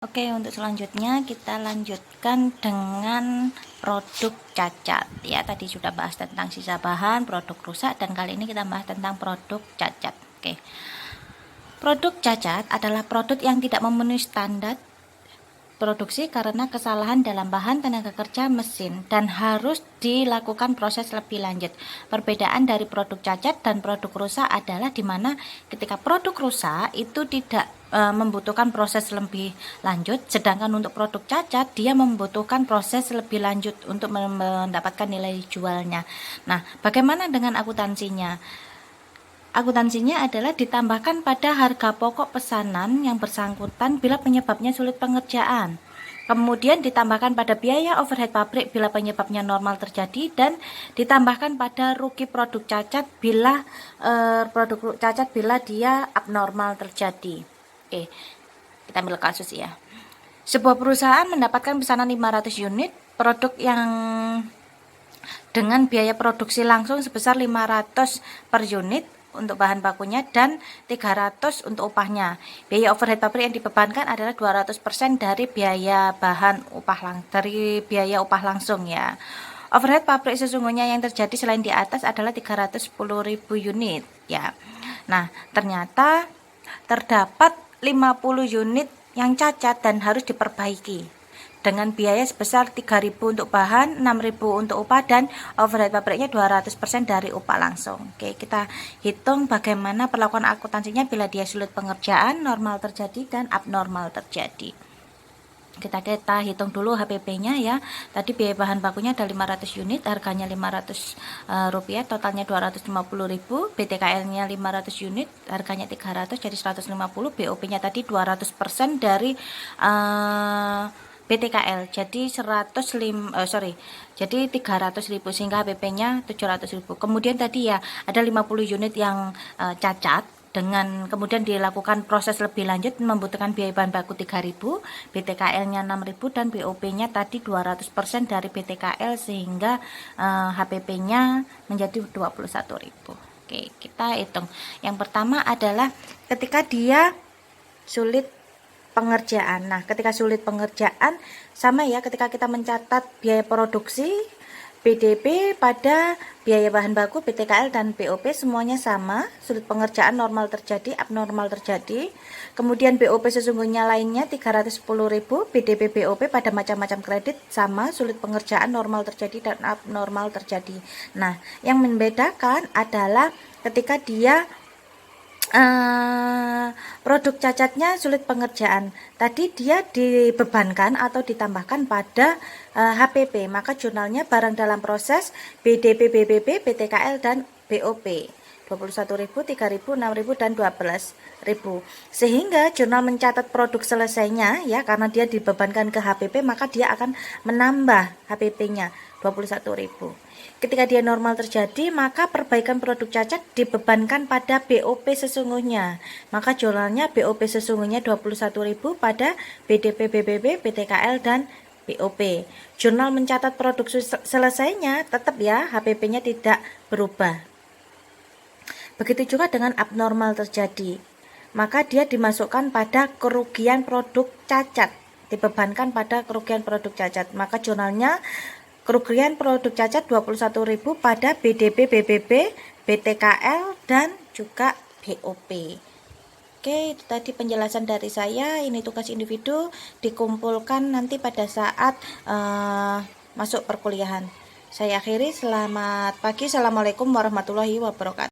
Oke, untuk selanjutnya kita lanjutkan dengan produk cacat. Ya, tadi sudah bahas tentang sisa bahan, produk rusak, dan kali ini kita bahas tentang produk cacat. Oke. Produk cacat adalah produk yang tidak memenuhi standar produksi karena kesalahan dalam bahan, tenaga kerja, mesin, dan harus dilakukan proses lebih lanjut. Perbedaan dari produk cacat dan produk rusak adalah di mana ketika produk rusak itu tidak membutuhkan proses lebih lanjut, sedangkan untuk produk cacat dia membutuhkan proses lebih lanjut untuk mendapatkan nilai jualnya. Nah, bagaimana dengan akuntansinya? Akuntansinya adalah ditambahkan pada harga pokok pesanan yang bersangkutan bila penyebabnya sulit pengerjaan. Kemudian ditambahkan pada biaya overhead pabrik bila penyebabnya normal terjadi, dan ditambahkan pada rugi produk cacat bila dia abnormal terjadi. Oke, kita ambil kasus ya. Sebuah perusahaan mendapatkan pesanan 500 unit produk yang dengan biaya produksi langsung sebesar 500 per unit untuk bahan bakunya dan 300 untuk upahnya. Biaya overhead pabrik yang dibebankan adalah 200% dari biaya upah langsung ya. Overhead pabrik sesungguhnya yang terjadi selain di atas adalah 310.000 unit ya. Nah, ternyata terdapat 50 unit yang cacat dan harus diperbaiki dengan biaya sebesar 3.000 untuk bahan, 6.000 untuk upah, dan overhead pabriknya 200% dari upah langsung. Oke, kita hitung bagaimana perlakuan akuntansinya bila dia sulit pengerjaan, normal terjadi, dan abnormal terjadi. Kita hitung dulu HPP-nya ya. Tadi biaya bahan bakunya ada 500 unit, harganya 500 rupiah, totalnya 250.000. BTKL-nya 500 unit, harganya 300, jadi 150. BOP-nya tadi 200% dari BTKL, jadi 300.000 sehingga HPP-nya 700.000. Kemudian tadi ya ada 50 unit yang cacat, dengan kemudian dilakukan proses lebih lanjut membutuhkan biaya bahan baku 3.000, BTKL-nya 6.000, dan BOP-nya tadi 200% dari BTKL sehingga HPP-nya menjadi 21.000. Oke, kita hitung. Yang pertama adalah ketika dia sulit pengerjaan. Nah, ketika sulit pengerjaan sama ya, ketika kita mencatat biaya produksi, BDP pada biaya bahan baku, BTKL dan BOP semuanya sama. Sulit pengerjaan normal terjadi, abnormal terjadi. Kemudian BOP sesungguhnya lainnya 310.000, BDP BOP pada macam-macam kredit sama, sulit pengerjaan normal terjadi dan abnormal terjadi. Nah, yang membedakan adalah ketika dia produk cacatnya sulit pengerjaan, tadi dia dibebankan atau ditambahkan pada HPP, maka jurnalnya barang dalam proses, BDP, BBB, BTKL, dan BOP 21.000, 3.000, 6.000, dan 12.000, sehingga jurnal mencatat produk selesainya ya, karena dia dibebankan ke HPP maka dia akan menambah HPP-nya 21.000. Ketika dia normal terjadi, maka perbaikan produk cacat dibebankan pada BOP sesungguhnya. Maka jurnalnya BOP sesungguhnya 21.000 pada BDP, BBB, BTKL, dan BOP. Jurnal mencatat produk selesainya tetap ya, HPP-nya tidak berubah. Begitu juga dengan abnormal terjadi. Maka dia dimasukkan pada kerugian produk cacat, dibebankan pada kerugian produk cacat. Maka jurnalnya kerugian produk cacat 21.000 pada BDP, BBB, BTKL, dan juga BOP. Oke, itu tadi penjelasan dari saya. Ini tugas individu dikumpulkan nanti pada saat masuk perkuliahan. Saya akhiri, selamat pagi. Assalamualaikum warahmatullahi wabarakatuh.